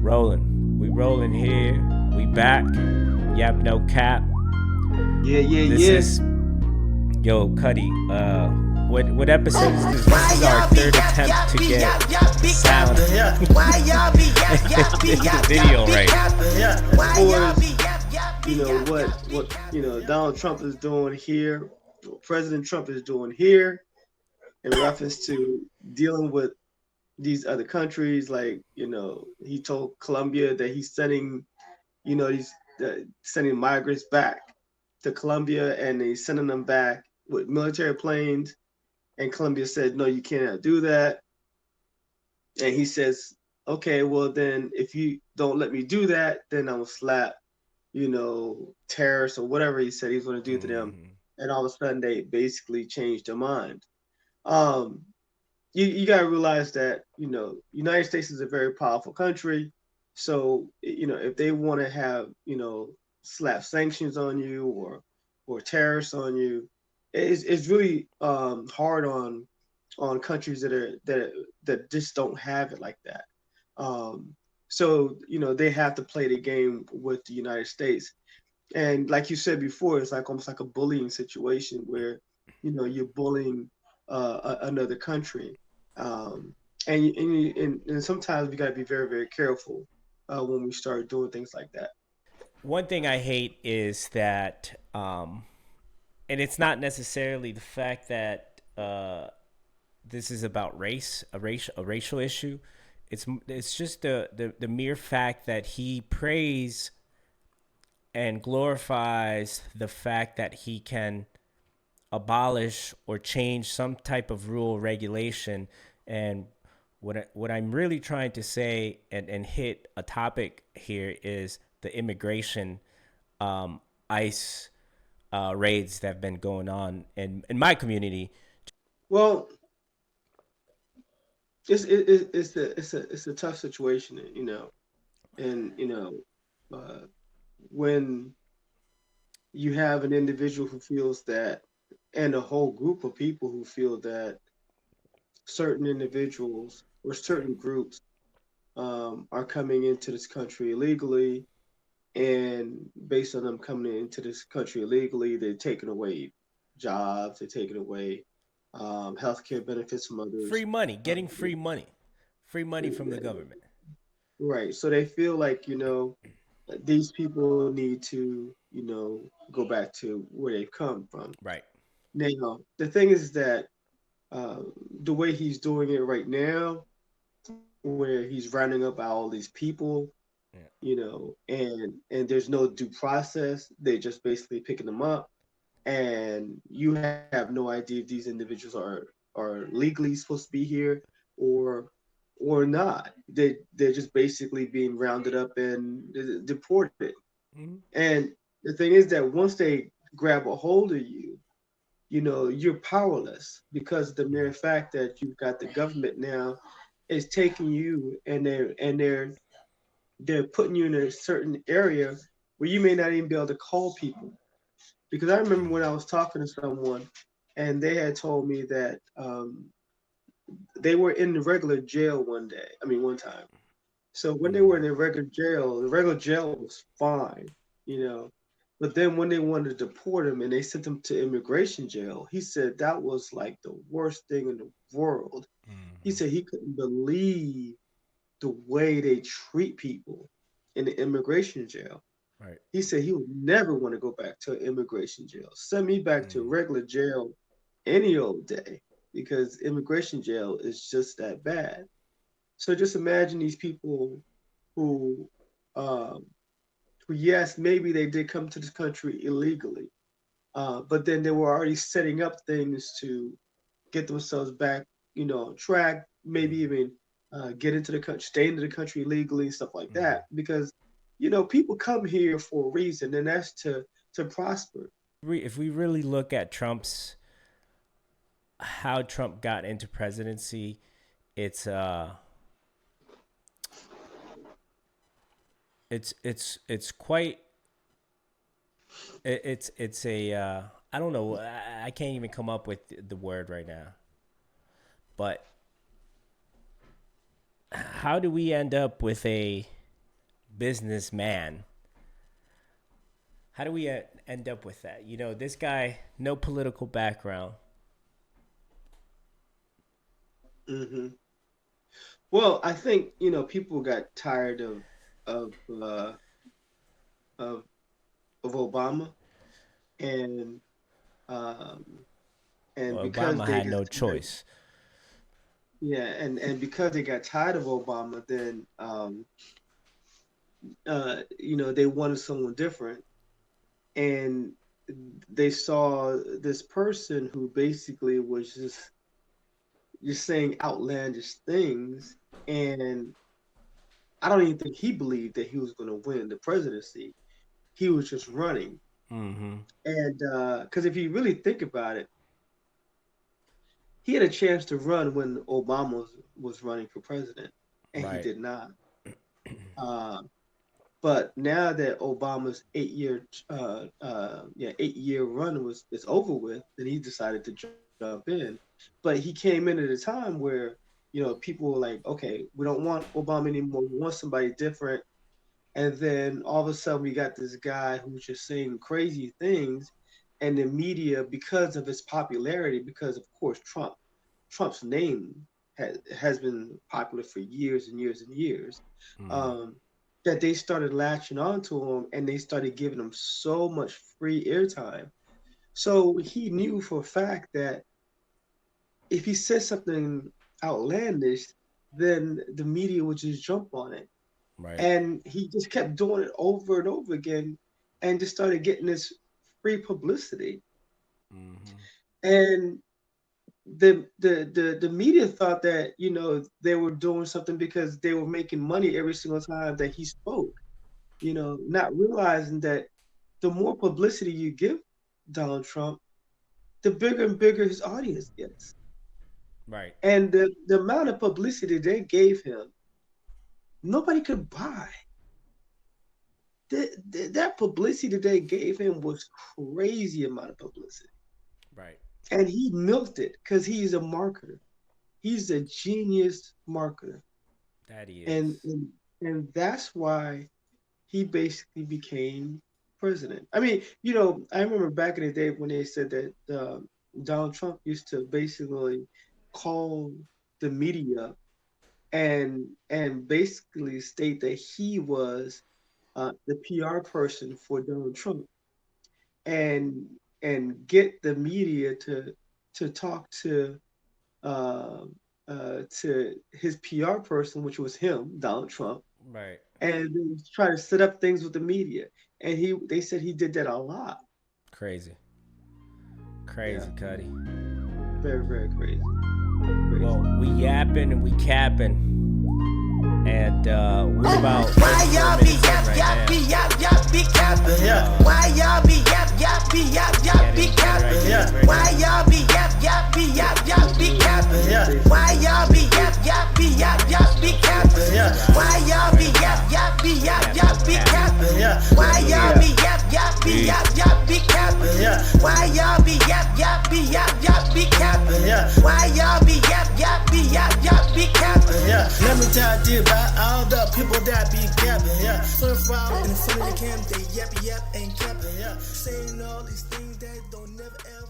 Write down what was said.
Rolling. We rolling here. We back. YapNoCap. This Yeah. is Cuddy. What episode is this? This is our third attempt to get sound video right. What Donald Trump is doing here, what President Trump is doing here, in reference to dealing with these other countries. Like, he told Colombia that he's sending migrants back to Colombia, and he's sending them back with military planes. And Colombia said, no, you cannot do that. And he says, okay, well then, if you don't let me do that, then I will slap, tariffs or whatever he said he's going to do to them. And all of a sudden, they basically changed their mind. You got to realize that, United States is a very powerful country. So, if they want to have, slap sanctions on you or tariffs on you, it's really hard on countries that just don't have it like that. So, they have to play the game with the United States. And like you said before, it's like almost like a bullying situation where, you're bullying another country. And sometimes we got to be very, very careful when we start doing things like that. One thing I hate is that, and it's not necessarily the fact that this is about race, a racial issue. It's just the mere fact that he prays and glorifies the fact that he can abolish or change some type of rule regulation. And what I'm really trying to say and hit a topic here is the immigration ICE raids that have been going on in my community. Well, it's a tough situation, and when you have an individual who feels that, and a whole group of people who feel that certain individuals or certain groups are coming into this country illegally, and based on them coming into this country illegally, they're taking away jobs, they're taking away healthcare benefits from others. Free money, getting free money from the government. Right. So they feel like, these people need to, go back to where they've come from. Right. Now, the thing is that the way he's doing it right now, where he's rounding up all these people, and there's no due process. They're just basically picking them up, and you have no idea if these individuals are legally supposed to be here or not. They're just basically being rounded up and deported. Mm-hmm. And the thing is that once they grab a hold of you, you're powerless, because the mere fact that you've got the government now is taking you, and they're putting you in a certain area where you may not even be able to call people. Because I remember when I was talking to someone, and they had told me that they were in the regular jail one time. So when they were in the regular jail was fine, But then when they wanted to deport him and they sent him to immigration jail, he said that was like the worst thing in the world. He said he couldn't believe the way they treat people in the immigration jail. Right. He said he would never want to go back to an immigration jail. Send me back to regular jail any old day, because immigration jail is just that bad. So just imagine these people who yes, maybe they did come to this country illegally, but then they were already setting up things to get themselves back, on track, maybe even get into the country, stay into the country legally, stuff like that. Because, people come here for a reason, and that's to prosper. If we really look at how Trump got into presidency, it's quite it's a I don't know, I can't even come up with the word right now, but how do we end up with a businessman. How do we end up with that? You know, this guy, no political background. Hmm. Well, I think people got tired of uh, of of Obama, and um, and Well, because Obama they had got no tired, choice. yeah, and because they got tired of Obama, then they wanted someone different, and they saw this person who basically was just saying outlandish things, and I don't even think he believed that he was going to win the presidency. He was just running, Mm-hmm. and because if you really think about it, he had a chance to run when Obama was running for president, and he Right. did not. Uh, but now that Obama's 8-year run is over with, then he decided to jump in. But he came in at a time where people were like, okay, we don't want Obama anymore. We want somebody different. And then all of a sudden, we got this guy who's just saying crazy things, and the media, because of his popularity, because of course Trump's name has been popular for years and years and years, Mm-hmm. um, that they started latching onto him and they started giving him so much free airtime. So he knew for a fact that if he said something outlandish, then the media would just jump on it. Right. And he just kept doing it over and over again and just started getting this free publicity. Mm-hmm. And the media thought that they were doing something because they were making money every single time that he spoke, not realizing that the more publicity you give Donald Trump, the bigger and bigger his audience gets. Right. And the amount of publicity they gave him, nobody could buy. That publicity they gave him was crazy amount of publicity. Right. And he milked it because he's a marketer. He's a genius marketer. That he And, is. and and that's why he basically became president. I mean, I remember back in the day when they said that Donald Trump used to basically call the media and basically state that he was the PR person for Donald Trump, and get the media to talk uh, to his PR person, which was him, Donald Trump, Right. and then try to set up things with the media. And they said he did that a lot. Crazy. Yeah, Crazy, Cuddy. very very crazy, crazy. Well, we yapping and we capping. And we're about Why 34 y'all be minutes in yap right yap be now. yap yap be capping? Why y'all be yap yap be yap yap be capping? Why y'all be yap yap be yap yap be capping? Why y'all be yap yap be yap yap be capping? Why y'all be yap yap be yap yap be capping? Why y'all be yap yap be yap yap be capping? Why y'all be yap yap be yap yap be capping? Why y'all be yap yap be yap yap be capping? Let me tell you about all the people that be capping, yeah. 24 hours in front of the cam, they yap, ain't capping, yeah. Saying all these things that don't never ever